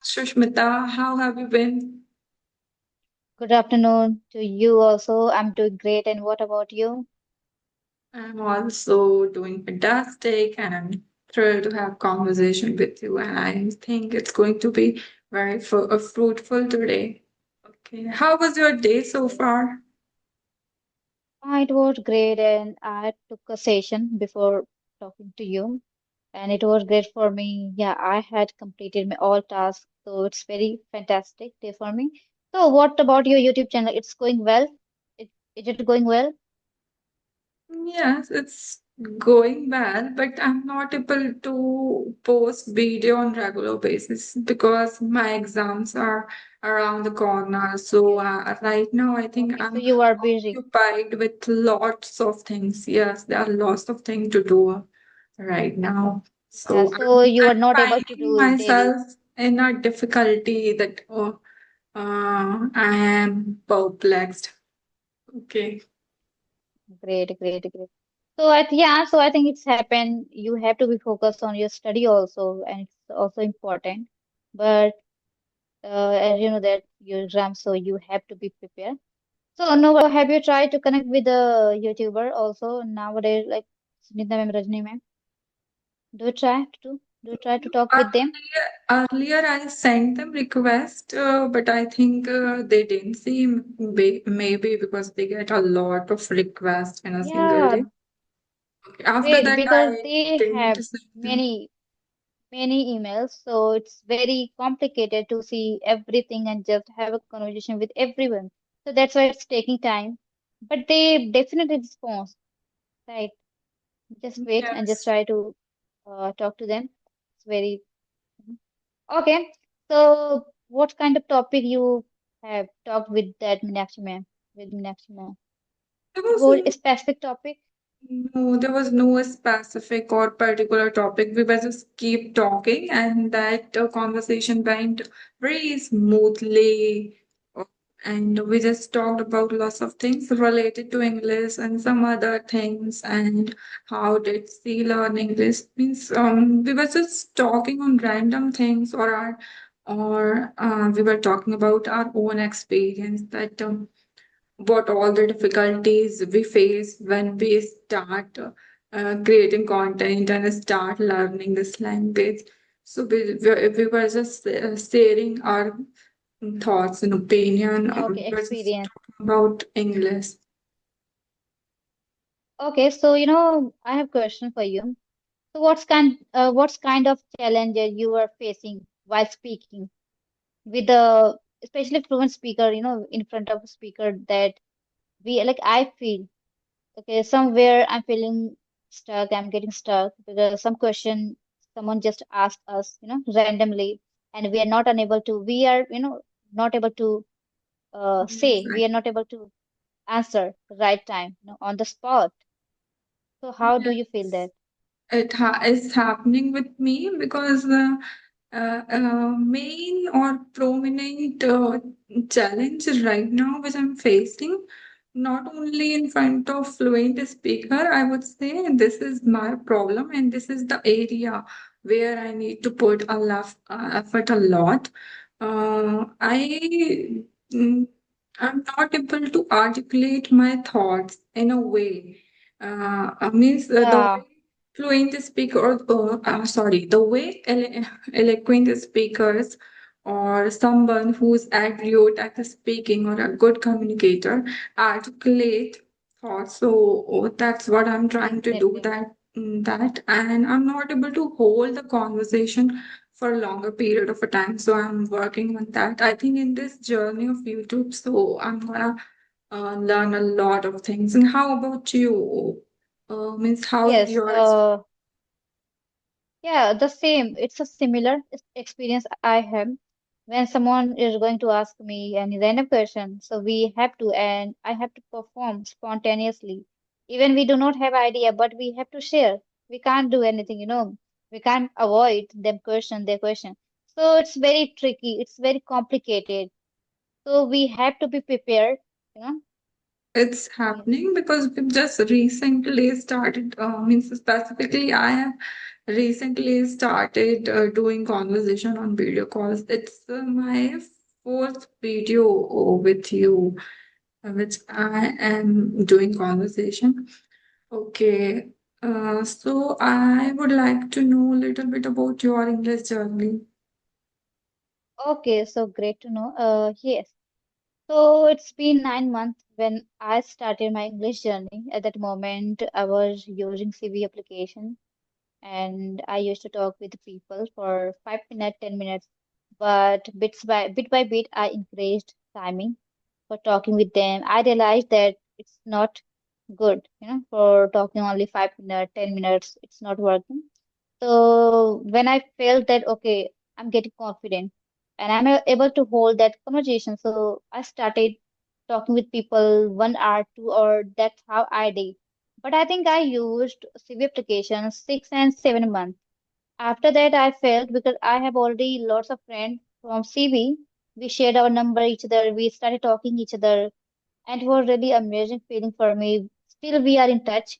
Shushmita, how have you been? Good afternoon to you also. I'm doing great. And what about you? I'm also doing fantastic and I'm thrilled to have conversation with you and I think it's going to be very fruitful today. Okay, how was your day so far? It was great, and I took a session before talking to you, and it was great for me. Yeah, I had completed my all tasks, so it's very fantastic day for me. So, what about your YouTube channel? It's going well? Is it going well? Yes, it's going well, but I'm not able to post video on regular basis because my exams are around the corner. So Okay, right now, I think okay. So I'm you are busy. occupied with lots of things. Yes, there are lots of things to do right now. Yeah, So so you I'm are not able to finding do daily. myself in a difficulty that I am perplexed. Okay. Great, great, great. So I think it's happened. You have to be focused on your study also, and it's also important. But as you know that your exam, so you have to be prepared. So no, have you tried to connect with the YouTuber also nowadays, like Sunita ma'am, Rajni ma'am? Do you try to talk with them? Earlier, I sent them request, but I think they didn't see maybe because they get a lot of requests in a single Yeah, day. Okay. After great that, because I they didn't have send them. many emails, so it's very complicated to see everything and just have a conversation with everyone. So that's why it's taking time. But they definitely respond, right? Just wait and just Yes. try to talk to them. It's very okay. So what kind of topic you have talked with that Meenakshi ma'am? With Meenakshi ma'am? There It was was a specific topic? no, there was no specific or particular topic. We were just keep talking, and that conversation went very smoothly. uh, And we just talked about lots of things related to English and some other things, and how did she learn English? Means we were just talking on random things, or we were talking about our own experience that. What all the difficulties we face when we start creating content and start learning this language. So we were just sharing our thoughts and opinion. Okay, We were just experience. talking about English. Okay, so I have question for you. So what's kind of challenges you are facing while speaking with the especially fluent speaker, in front of a speaker that we like I feel okay, somewhere I'm feeling stuck, I'm getting stuck because some question someone just asked us, randomly and we are, not able to Yes, say, we are not able to answer the right time, on the spot. So how do you feel that? is happening with me because main or prominent challenge right now which I'm facing, not only in front of fluent speaker, I would say this is my problem and this is the area where I need to put a lot effort a lot. I mm, I'm not able to articulate my thoughts in a way. Means the Yeah, way fluent speaker, sorry, the way eloquent speakers or someone who's adroit at the speaking or a good communicator articulate thoughts. So that's what I'm trying to do. definitely. And I'm not able to hold the conversation for a longer period of a time. So I'm working on that. I think in this journey of YouTube, so I'm gonna learn a lot of things. And how about you? Means how is Yes, yours? yeah, the same. It's a similar experience I have when someone is going to ask me any random question. So we have to, and I have to perform spontaneously. Even we do not have idea, but we have to share. We can't do anything, We can't avoid their question. So it's very tricky. It's very complicated. So we have to be prepared, you know. It's Yes. happening because we've just recently started, means specifically, I have recently started doing conversation on video calls. It's my fourth video with you, which I am doing conversation. Okay. So I would like to know a little bit about your English journey. Okay, so great to know. Yes. So it's been 9 months when I started my English journey. At that moment, I was using CV application and I used to talk with people for 5 minutes, 10 minutes. But bit by bit, I increased timing for talking with them. I realized that it's not good, for talking only 5 minutes, 10 minutes. It's not working. So when I felt that, okay, I'm getting confident and I'm able to hold that conversation, so I started talking with people 1 hour, 2 hour. That's how I did. But I think I used CV application 6 and 7 months. After that, I felt because I have already lots of friends from CV. We shared our number each other. We started talking each other, and it was really amazing feeling for me. Still, we are in touch,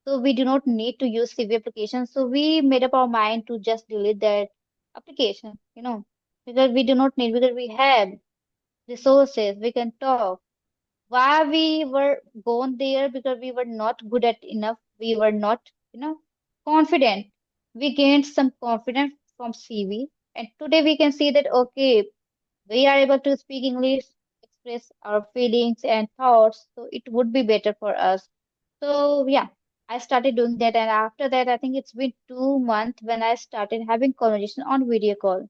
so we do not need to use CV application. So we made up our mind to just delete that application, because we do not need because we have resources. We can talk. Why we were gone there because we were not good at enough. We were not, confident. We gained some confidence from CV, and today we can see that okay, we are able to speak English, express our feelings and thoughts, so it would be better for us. So, yeah, I started doing that, and after that, I think it's been 2 months when I started having conversation on video call.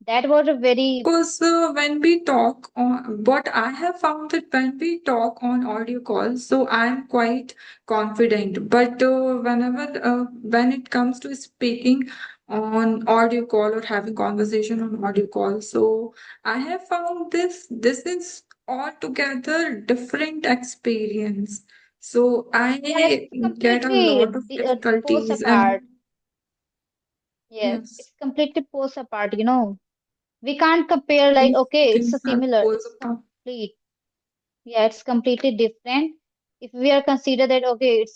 That was a very, Because when we talk on, what I have found that when we talk on audio calls, so I'm quite confident. But when it comes to speaking on audio call or having conversation on audio call, so I have found this is altogether different experience. So yeah, it's I get a lot completely of poles difficulties apart. and Yes, yes, it's completely poles apart. We can't compare like, things okay, it's a things are similar, poles it's apart. complete. Yeah, it's completely different. If we are consider that okay,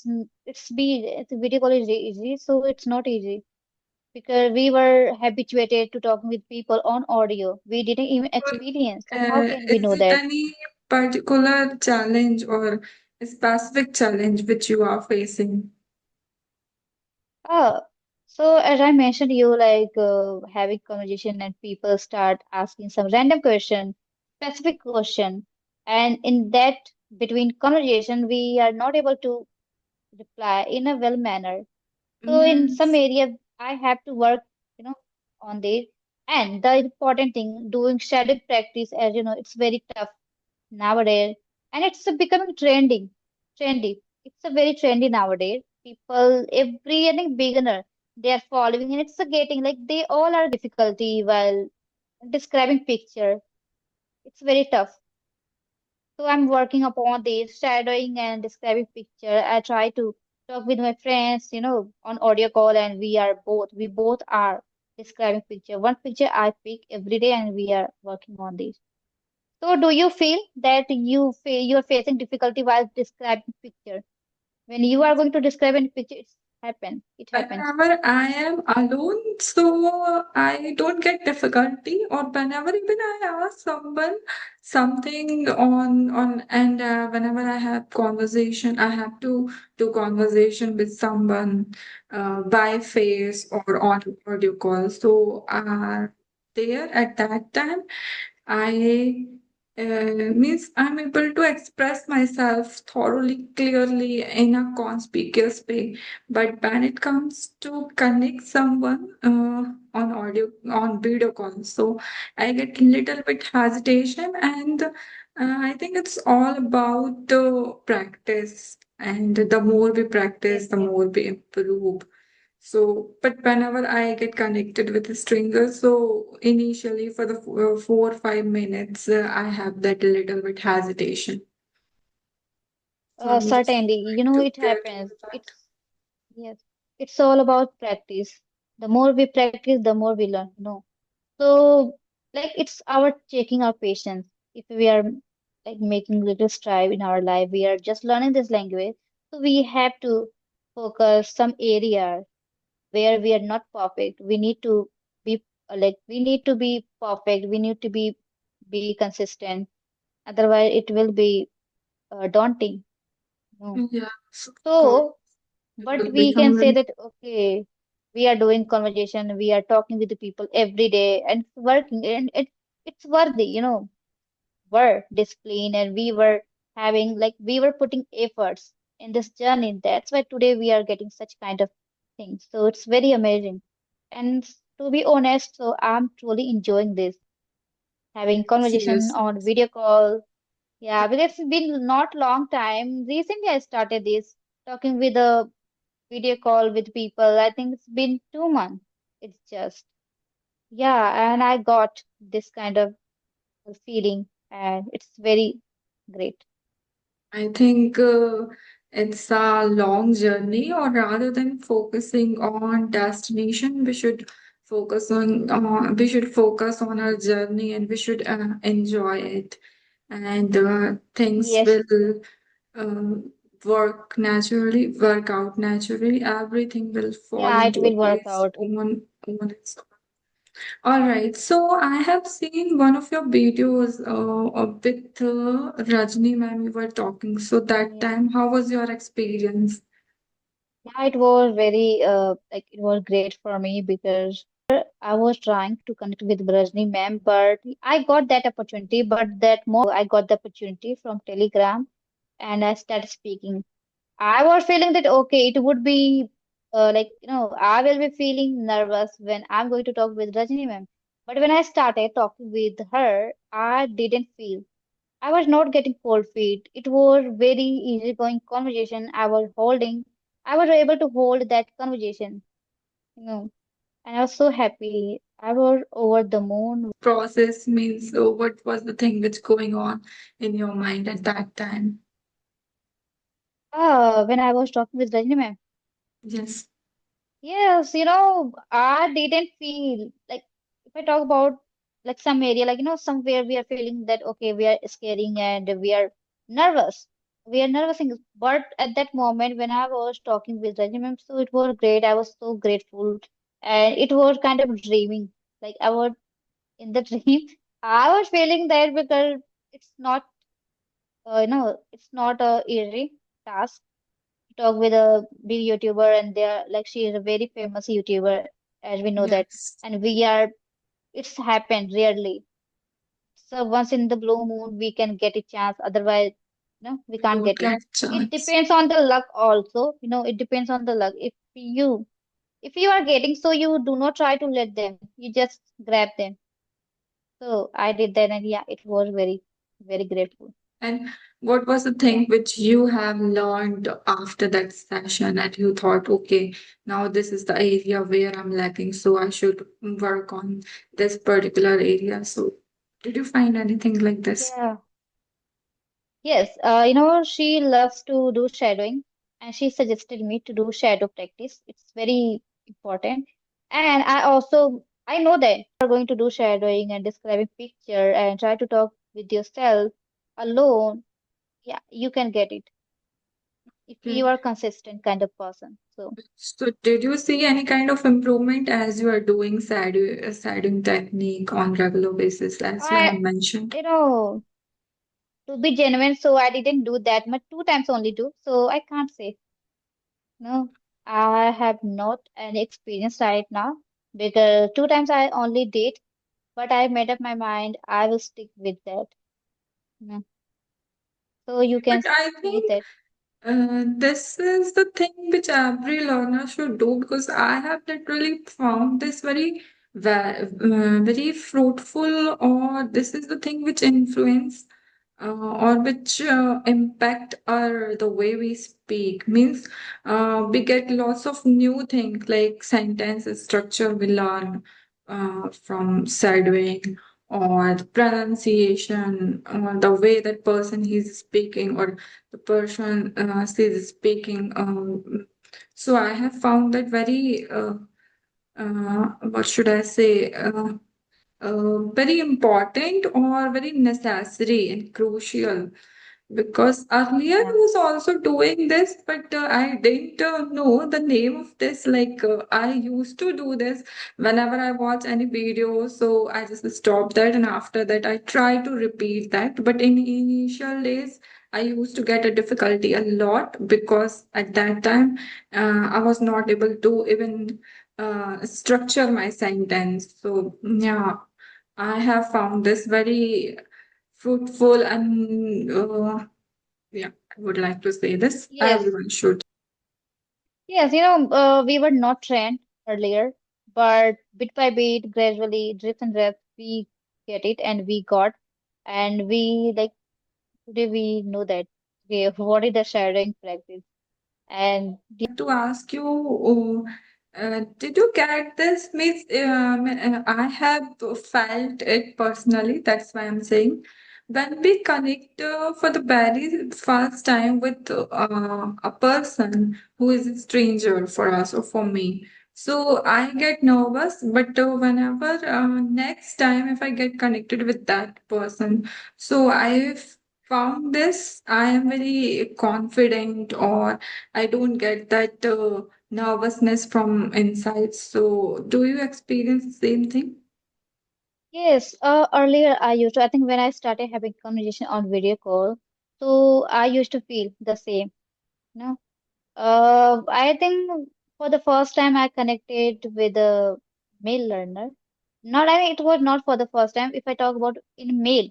it's video call is easy, so it's not easy because we were habituated to talking with people on audio. We didn't even experience. So how can we Is know it that? any particular challenge or a specific challenge which you are facing? Oh, so as I mentioned, you like having conversation and people start asking some random question, specific question, and in that between conversation, we are not able to reply in a well manner. So in some Yes. area, I have to work, on this. And the important thing, doing shadow practice, as you know, it's very tough nowadays, and it's becoming trendy. It's a very trendy nowadays. People, every any beginner, they are following, and it's a getting like they all are difficulty while describing picture. It's very tough. So I'm working upon this, shadowing and describing picture. I try to talk with my friends, on audio call, and we both are describing picture. One picture I pick every day, and we are working on this. So do you feel that you are facing difficulty while describing picture? When you are going to describe a picture, It happens. Whenever I am alone, so I don't get difficulty, or whenever even I ask someone something on and whenever I have conversation, I have to do conversation with someone by face or on audio call. So there at that time, I means I'm able to express myself thoroughly, clearly in a conspicuous way. But when it comes to connect someone on audio, on video call, so I get little bit hesitation, and I think it's all about the practice. And the more we practice, Yes, the yes. more we improve. So, but whenever I get connected with a stranger, so initially for the 4 or 5 minutes, I have that little bit hesitation. So I'm just Certainly, trying to it get happens. over that. Yes, it's all about practice. The more we practice, the more we learn. So, like, it's our checking our patience. If we are like making little strive in our life, we are just learning this language. So we have to focus some area. where we are not perfect. We need to be we need to be perfect. We need to be consistent. Otherwise, it will be daunting. No. Yes, of course. So, It but will we become can say very that okay, we are doing conversation, we are talking with the people every day, and it's working, and it's worthy, were disciplined, and we were having we were putting efforts in this journey. That's why today we are getting such kind of things. So it's very amazing. And to be honest, so I'm truly enjoying this, having conversation serious. on video call. Yeah, because it's been not long time. Recently I started this talking with a video call with people. I think it's been 2 months. It's just, yeah, and I got this kind of feeling, and it's very great. I think it's a long journey, or rather than focusing on destination, we should focus on our journey, and we should enjoy it, and things Yes, will uh, work out naturally. Everything will fall yeah, it into a will work place out. on its own. All right, so I have seen one of your videos with Rajni ma'am, you were talking. So that Yeah, time, how was your experience? yeah, it was very it was great for me because I was trying to connect with Brajni ma'am, but I got that opportunity. But that moment, I got the opportunity from Telegram, and I started speaking. I was feeling that okay, it would be I will be feeling nervous when I'm going to talk with Rajni ma'am. But when I started talking with her, I didn't feel. I was not getting cold feet. It was very easygoing conversation. I was able to hold that conversation, and I was so happy. I was over the moon. Process means what was the thing which going on in your mind at that time? When I was talking with Rajni ma'am. Yes, Yes, I didn't feel like if I talk about some area, somewhere we are feeling that okay, we are scaring and we are nervous. We are nervous, but at that moment when I was talking with Rajni, so it was great. I was so grateful, and it was kind of dreaming. Like I was in the dream. I was feeling that because it's not, it's not a easy task talk with a big YouTuber, and they're like she is a very famous YouTuber, as we know that, yes. and it's happened rarely. So once in the blue moon we can get a chance, otherwise, we We can't don't get it. get It chance. depends on the luck also, it depends on the luck. If you are getting, so you do not try to let them, you just grab them. So I did that, and yeah, it was very, very grateful. And what was the thing Yeah. which you have learned after that session that you thought, okay, now this is the area where I'm lacking, so I should work on this particular area. So, did you find anything like this? Yeah. Yes, she loves to do shadowing, and she suggested me to do shadow practice. It's very important. And I know that you are going to do shadowing and describing picture and try to talk with yourself alone. Yeah, you can get it if Okay. you are consistent kind of person. So So, did you see any kind of improvement as you are doing shadowing technique on regular basis, as you have I, mentioned? you know, to be genuine, so I didn't do that much, 2 times only do. So I can't say. No, I have not any experience right now because 2 times I only did, but I made up my mind I will stick with that. No. So you But can I say think that. this is the thing which every learner should do because I have literally found this very fruitful, or this is the thing which influence or which impact our the way we speak. Means we get lots of new things like sentence structure we learn from shadowing, or the pronunciation, or the way that person he's speaking, or the person is speaking. So I have found that very, what should I say, very important or very necessary and crucial. because earlier I Yeah. was also doing this, but I didn't know the name of this. Like I used to do this whenever I watch any video, so I just stopped that, and after that I try to repeat that. But in initial days, I used to get a difficulty a lot because at that time I was not able to even structure my sentence. So yeah, I have found this very fruitful and yeah, I would like to say this. Yes. Everyone should. Yes, we were not trained earlier, but bit by bit, gradually, drips and drabs, we get it and we got, and we like today we know that okay, what is the shadowing practice, and To ask you, did you get this? Means, I have felt it personally. That's why I'm saying. When we connect for the very first time with a person who is a stranger for us or for me, so I get nervous. But whenever next time if I get connected with that person, so I've found this, I am very confident, or I don't get that nervousness from inside. So, do you experience the same thing? yes, earlier I used to, I think when I started having conversation on video call, so I used to feel the same, you know. I think for the first time I connected with a male learner. Not, I mean, it was not for the first time. If I talk about in male,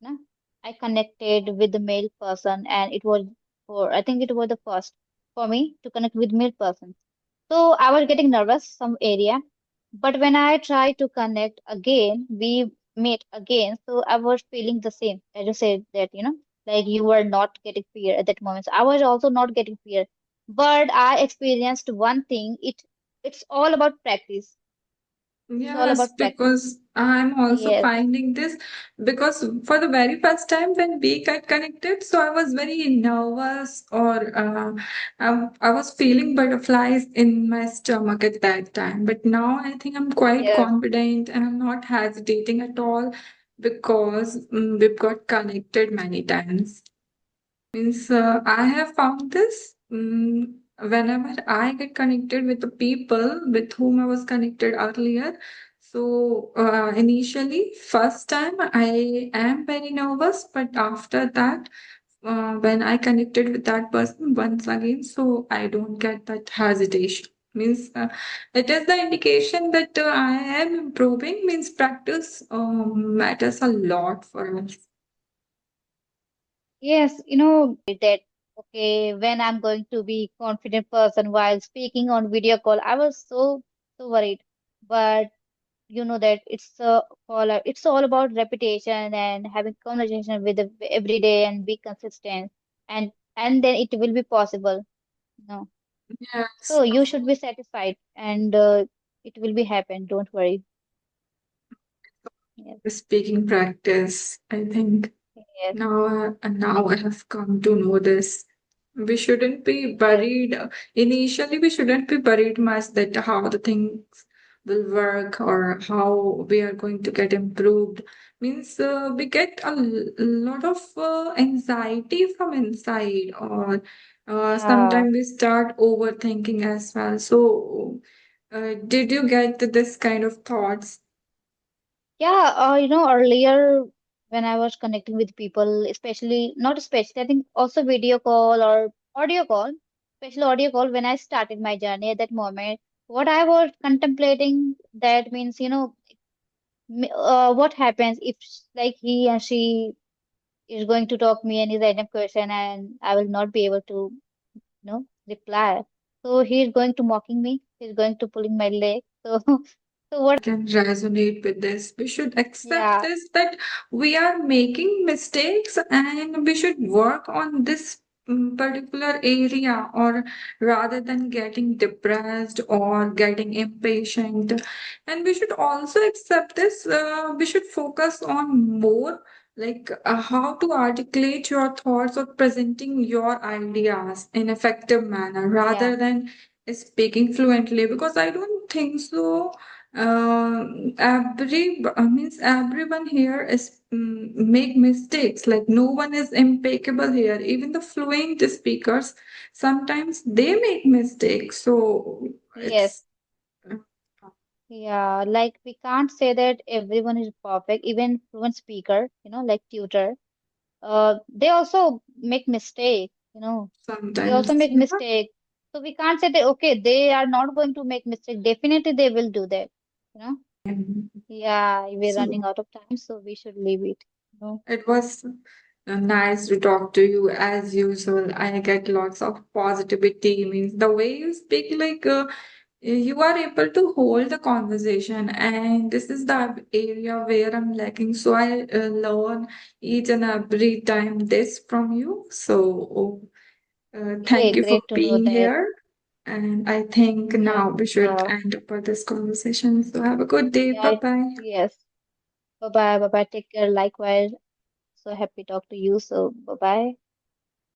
no, I connected with the male person, and it was for, I think it was the first for me to connect with male person. So I was getting nervous some area, but when I tried to connect again, we met again. So I was feeling the same. I just said that, like you were not getting fear at that moment. So I was also not getting fear, but I experienced one thing. It's all about practice. It's all Yes, about practice. because I'm also Yes, finding this because for the very first time when we got connected, so I was very nervous, or I was feeling butterflies in my stomach at that time. But now I think I'm quite yes, confident and I'm not hesitating at all because we've got connected many times. Means I have found this whenever I get connected with the people with whom I was connected earlier. So initially, first time I am very nervous, but after that, when I connected with that person once again, so I don't get that hesitation. Means it is the indication that I am improving. Means practice matters a lot for us. yes. That okay, when I'm going to be confident person while speaking on video call, I was so worried. But you know that it's all about repetition and having conversation with the, every day and be consistent, and then it will be possible. No, Yes. so you should be satisfied, and it will be happen. Don't worry. Yes, Speaking practice, I think yes, now I have come to know this. We shouldn't be yes, worried. Initially, we shouldn't be worried much that how the things will work or how we are going to get improved. Means we get a lot of anxiety from inside, or yeah. sometimes we start overthinking as well. So, did you get this kind of thoughts? Yeah, earlier when I was connecting with people, especially, not especially, I think also video call or audio call, especially audio call, when I started my journey at that moment, what I was contemplating, that means, what happens if like he and she is going to talk me any random question and I will not be able to, reply. So he is going to mocking me, he's going to pulling my leg. So, so what, Can resonate with this. We should accept yeah, this that we are making mistakes and we should work on this particular area, or rather than getting depressed or getting impatient. And we should also accept this. We should focus on more like how to articulate your thoughts or presenting your ideas in effective manner yeah. rather than speaking fluently, because I don't think so Means everyone here is make mistakes. Like no one is impeccable here. Even the fluent speakers, sometimes they make mistakes. So Yes. it's uh, Yeah, like we can't say that everyone is perfect. Even fluent speaker, like tutor, they also make mistake, they also sometimes, make yeah. mistake. So we can't say that, okay, they are not going to make mistake. Definitely they will do that, you know. And Yeah, we're running so out of time, so we should leave it. it was nice to talk to you as usual. I get lots of positivity. Means the way you speak, like you are able to hold the conversation, and this is the area where I'm lacking. So I learn each and every time this from you. So thank Great, you for great to know being that. here. And I think Yeah, now we should end up this conversation. So have a good day. yeah, Bye bye. yes. Bye bye, bye bye. Take care. Likewise. So happy to talk to you. So bye bye.